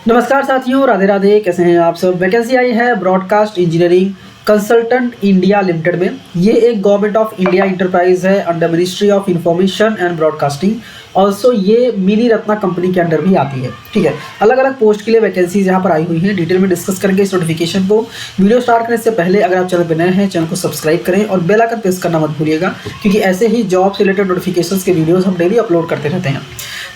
नमस्कार साथियों, राधे राधे। कैसे हैं आप सब। वैकेंसी आई है broadcast engineering consultant India limited में। ये एक गवर्नमेंट ऑफ इंडिया इंटरप्राइज है under ministry of information and broadcasting. Also ये मिनी रत्ना कंपनी के अंडर भी आती है। ठीक है, अलग अलग पोस्ट के लिए वैकेंसीज यहाँ पर आई हुई हैं। डिटेल में डिस्कस करेंगे इस नोटिफिकेशन को। वीडियो स्टार्ट करने से पहले अगर आप चैनल पर नए हैं, चैनल को सब्सक्राइब करें और बेल आइकन प्रेस करना मत भूलिएगा, क्योंकि ऐसे ही जॉब से रिलेटेड नोटिफिकेशंस के वीडियोस हम डेली अपलोड करते रहते हैं।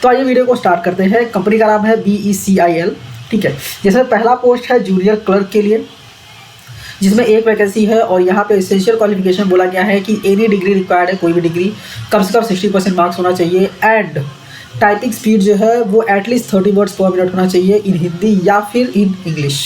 तो आइए वीडियो को स्टार्ट करते हैं। कंपनी का नाम है BECIL। ठीक है, जैसे पहला पोस्ट है जूनियर क्लर्क के लिए, जिसमें एक वैकेंसी है और यहाँ पे एसेंशियल क्वालिफिकेशन बोला गया है कि एनी डिग्री रिक्वायर्ड है, कोई भी डिग्री, कम से कम 60% मार्क्स होना चाहिए एंड टाइपिंग स्पीड जो है वो एटलीस्ट 30 वर्ड्स पर मिनट होना चाहिए इन हिंदी या फिर इन इंग्लिश।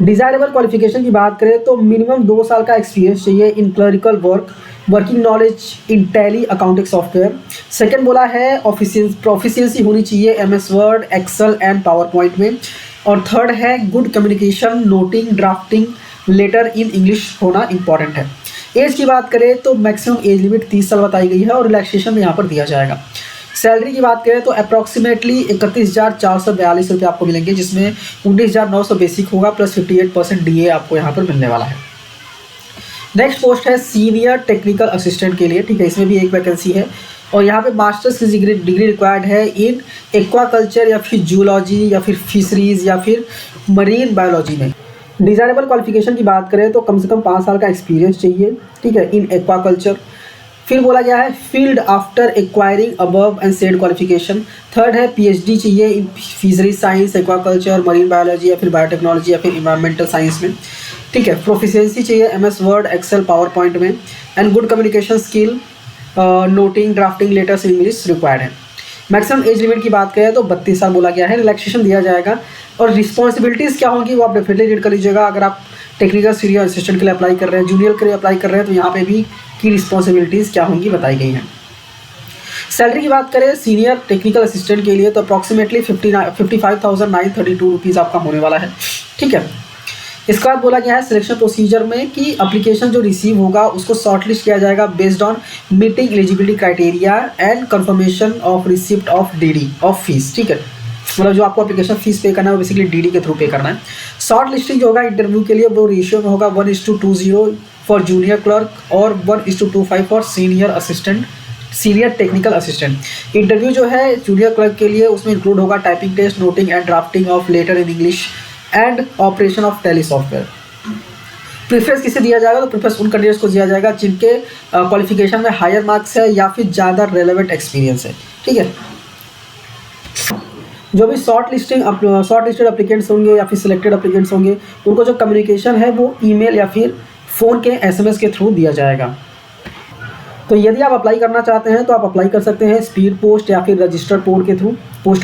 डिजायरेबल क्वालिफिकेशन की बात करें तो मिनिमम 2 साल का एक्सपीरियंस चाहिए in clerical work, working knowledge in Tally accounting software. Second बोला है प्रोफिशिएंसी होनी चाहिए MS Word, Excel and PowerPoint में। और थर्ड है good communication, noting, drafting letter in English होना इंपॉर्टेंट है। एज की बात करें तो मैक्सिमम एज लिमिट 30 साल बताई गई है और रिलैक्सेशन यहाँ पर दिया जाएगा। सैलरी की बात करें तो अप्रॉक्सीमेटली 31,442 रुपये आपको मिलेंगे, जिसमें 19,900 बेसिक होगा प्लस 58% DA आपको यहाँ पर मिलने वाला है। नेक्स्ट पोस्ट है सीनियर टेक्निकल असिस्टेंट के लिए। ठीक है, इसमें भी एक वैकेंसी है और यहाँ पे मास्टर्स की डिग्री रिक्वायर्ड है इन एक्वाकल्चर या फिर जूलॉजी या फिर फिशरीज या फिर मरीन बायोलॉजी में। डिजायरेबल क्वालिफिकेशन की बात करें तो कम से कम 5 साल का एक्सपीरियंस चाहिए। ठीक है, इन एक्वाकल्चर। फिर बोला गया है field after acquiring above and said qualification. Third है PhD चाहिए in fishery science, aquaculture, marine biology या फिर बायोटेक्नोलॉजी या फिर इन्वायरमेंटल साइंस में। ठीक है, प्रोफिशिएंसी चाहिए MS Word, Excel, PowerPoint में and good communication skill, noting, drafting letters in English required है। मैक्सिमम एज लिमिट की बात करें तो 32 साल बोला गया है। रिलैक्सेशन दिया जाएगा और रिस्पॉन्सिबिलिटीज़ क्या होंगी वो आप डेफिनेटली रीड कर लीजिएगा। अगर आप टेक्निकल सीनियर असिस्टेंट के लिए अप्लाई कर रहे हैं, जूनियर के लिए अप्लाई कर रहे हैं, तो यहाँ पे भी की रिस्पॉन्सिबिलिटीज़ क्या होंगी बताई गई हैं। सैलरी की बात करें सीनियर टेक्निकल असिस्टेंट के लिए तो अप्रॉक्सीमेटली 55,932 रुपीज़ आपका होने वाला है। ठीक है, इसके बाद बोला गया है सिलेक्शन प्रोसीजर में कि एप्लीकेशन जो रिसीव होगा उसको शॉर्टलिस्ट किया जाएगा based on meeting eligibility criteria and confirmation of receipt of DD of fees. ठीक है, मतलब जो आपको एप्लीकेशन फीस पे करना है वो बेसिकली DD के थ्रू पे करना है। शॉर्ट लिस्टिंग जो होगा इंटरव्यू के लिए वो रेशियो में होगा 1:20 फॉर जूनियर क्लर्क और 1:25 for senior assistant, senior technical assistant. Interview जो है जूनियर क्लर्क के लिए उसमें इंक्लूड होगा typing test, noting and drafting of letter in English and operation of Tally software. Preference किसे दिया जाएगा तो प्रेफरेंस उन कैंडिडेट्स को दिया जाएगा जिनके क्वालिफिकेशन में हायर मार्क्स है या फिर ज़्यादा रेलेवेंट एक्सपीरियंस है। ठीक है, जो भी शॉर्ट लिस्टेड एप्लीकेंट्स होंगे या फिर सिलेक्टेड एप्लीकेंट्स होंगे उनको जो कम्युनिकेशन है वो ईमेल या फिर फ़ोन के SMS के थ्रू दिया जाएगा। तो यदि आप अप्लाई करना चाहते हैं तो आप अप्लाई कर सकते हैं स्पीड पोस्ट या फिर रजिस्टर्ड पोस्ट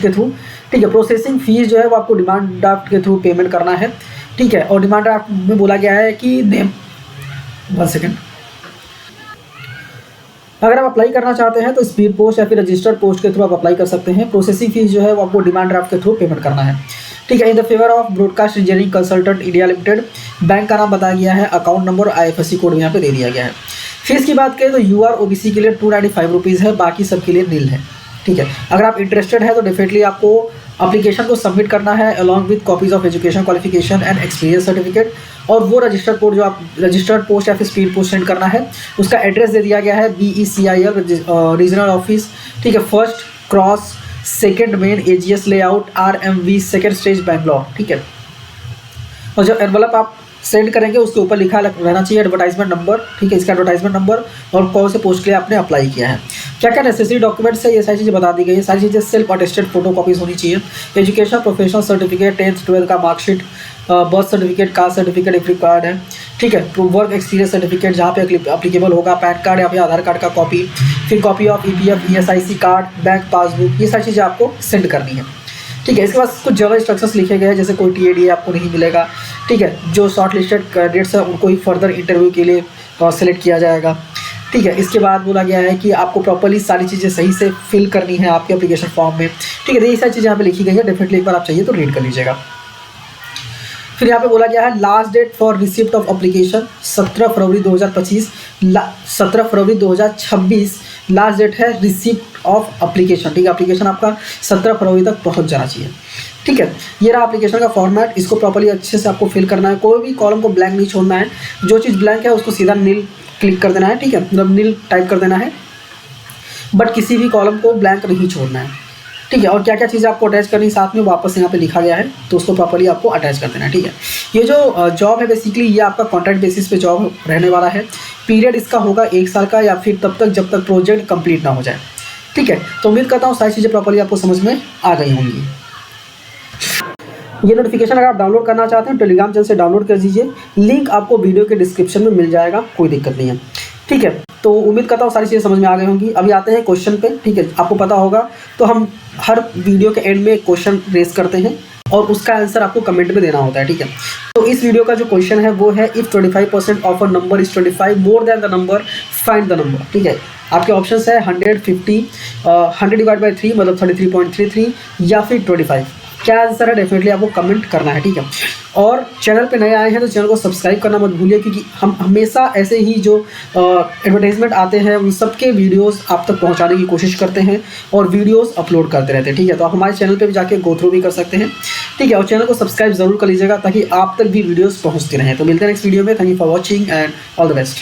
के थ्रू। ठीक है, प्रोसेसिंग फीस जो है वो आपको डिमांड ड्राफ्ट के थ्रू पेमेंट करना है। ठीक है, और डिमांड ड्राफ्ट में बोला गया है कि अगर आप अप्लाई करना चाहते हैं तो स्पीड पोस्ट या फिर रजिस्टर्ड पोस्ट के थ्रू आप अप्लाई कर सकते हैं। प्रोसेसिंग फीस जो है वो आपको डिमांड ड्राफ्ट के थ्रू पेमेंट करना है। ठीक है, in the favour of broadcast engineering consultant India limited. Bank का नाम बताया गया है, अकाउंट नंबर और IFSC कोड यहाँ पे दे दिया गया है। फीस की बात करें तो UR OBC के लिए 295 रुपीज़ है, बाकी सब के लिए नील है। ठीक है, अगर आप इंटरेस्टेड है तो डेफिनेटली आपको एप्लीकेशन को सबमिट करना है along with copies of education qualification and experience certificate. और वो रजिस्टर्ड पोस्ट या फिर स्पीड पोस्ट सेंड करना है। उसका एड्रेस दे दिया गया है BECIL रीजनल ऑफिस। ठीक है, first cross second main AGS layout RMV second stage Bangalore. ठीक है, और जो एनवलप आप सेंड करेंगे उसके ऊपर लिखा रहना चाहिए एडवर्टाइजमेंट नंबर। ठीक है, इसका एडवर्टाइजमेंट नंबर और कौन से पोस्ट के लिए आपने अप्लाई किया है। क्या क्या नेसेसरी डॉक्यूमेंट्स है ये सारी चीज़ें बता दी गई है। सारी चीज़ें सेल्फ अटेस्टेड फोटो कॉपीज होनी चाहिए। Education professional certificate, 10th 12th का marksheet, birth certificate, caste certificate if required है। ठीक है, वर्क एक्सपीरियंस सर्टिफिकेट जहाँ पे अप्लीकेबल होगा, पैन कार्ड या फिर आधार कार्ड का कॉपी, फिर copy of EPF ESIC card, bank passbook, ये सारी चीज़ें आपको सेंड करनी है। ठीक है, इसके बाद कुछ जनरल इंस्ट्रक्शंस लिखे गए हैं, जैसे कोई TAD आपको नहीं मिलेगा। ठीक है, जो शॉर्ट लिस्टेड कैंडिडेट्स हैं उनको ही फर्दर इंटरव्यू के लिए सेलेक्ट किया जाएगा। ठीक है, इसके बाद बोला गया है कि आपको प्रॉपर्ली सारी चीज़ें सही से फिल करनी है आपके एप्लीकेशन फॉर्म में। ठीक है, ये सारी चीज़ें यहाँ पे लिखी गई है, डेफिनेटली एक बार आप चाहिए तो रीड कर लीजिएगा। फिर यहाँ पे बोला गया है last date for receipt of application 17 February 2025, 17 February 2026 last date है रिसिप्ट ऑफ एप्लीकेशन, ठीक है। एप्लीकेशन आपका 17 फरवरी तक पहुंच जाना चाहिए, ठीक है। ये रहा एप्लीकेशन का फॉर्मेट, इसको प्रॉपर्ली अच्छे से आपको फिल करना है, कोई भी कॉलम को ब्लैंक नहीं छोड़ना है, जो चीज़ ब्लैंक है उसको सीधा नील क्लिक कर देना है, ठीक है, मतलब नील टाइप कर देना है, बट किसी भी कॉलम को ब्लैंक नहीं छोड़ना है, ठीक है। और क्या क्या चीज़ें आपको अटैच करनी साथ में वापस यहाँ पे लिखा गया है, तो उसको प्रॉपर्ली आपको अटैच कर देना है, ठीक है। ये जो जॉब है बेसिकली ये आपका कॉन्ट्रैक्ट बेसिस पे जॉब रहने वाला है। पीरियड इसका होगा 1 साल का, या फिर तब तक जब तक प्रोजेक्ट कंप्लीट ना हो जाए, ठीक है। तो उम्मीद करता हूँ सारी चीज़ें प्रॉपर्ली आपको समझ में आ गई होंगी। ये नोटिफिकेशन अगर आप डाउनलोड करना चाहते हैं टेलीग्राम चैनल से डाउनलोड कर दीजिए, लिंक आपको वीडियो के डिस्क्रिप्शन में मिल जाएगा, कोई दिक्कत नहीं है, ठीक है। तो उम्मीद करता हूँ सारी चीज़ें समझ में आ गई होंगी। अभी आते हैं क्वेश्चन पे, ठीक है। आपको पता होगा तो हम हर वीडियो के एंड में एक क्वेश्चन रेस करते हैं और उसका आंसर आपको कमेंट में देना होता है, ठीक है। तो इस वीडियो का जो क्वेश्चन है वो है if 25% of a number is 25 more than the number, find the number, ठीक है। आपके ऑप्शंस है 150, 100 डिवाइड बाई 3 मतलब 33.33, या फिर 25। क्या आंसर है डेफिनेटली आपको कमेंट करना है, ठीक है। और चैनल पे नए आए हैं तो चैनल को सब्सक्राइब करना मत भूलिए, क्योंकि हम हमेशा ऐसे ही जो एडवर्टाइजमेंट आते हैं उन सबके वीडियोस आप तक पहुंचाने की कोशिश करते हैं और वीडियोस अपलोड करते रहते हैं, ठीक है। तो आप हमारे चैनल पे भी जाके गो थ्रू भी कर सकते हैं, ठीक है। और चैनल को सब्सक्राइब जरूर कर लीजिएगा ताकि आप तक भी वीडियोज़ पहुँचते रहें। तो मिलते हैं नेक्स्ट वीडियो में। Thank you for watching and all the best.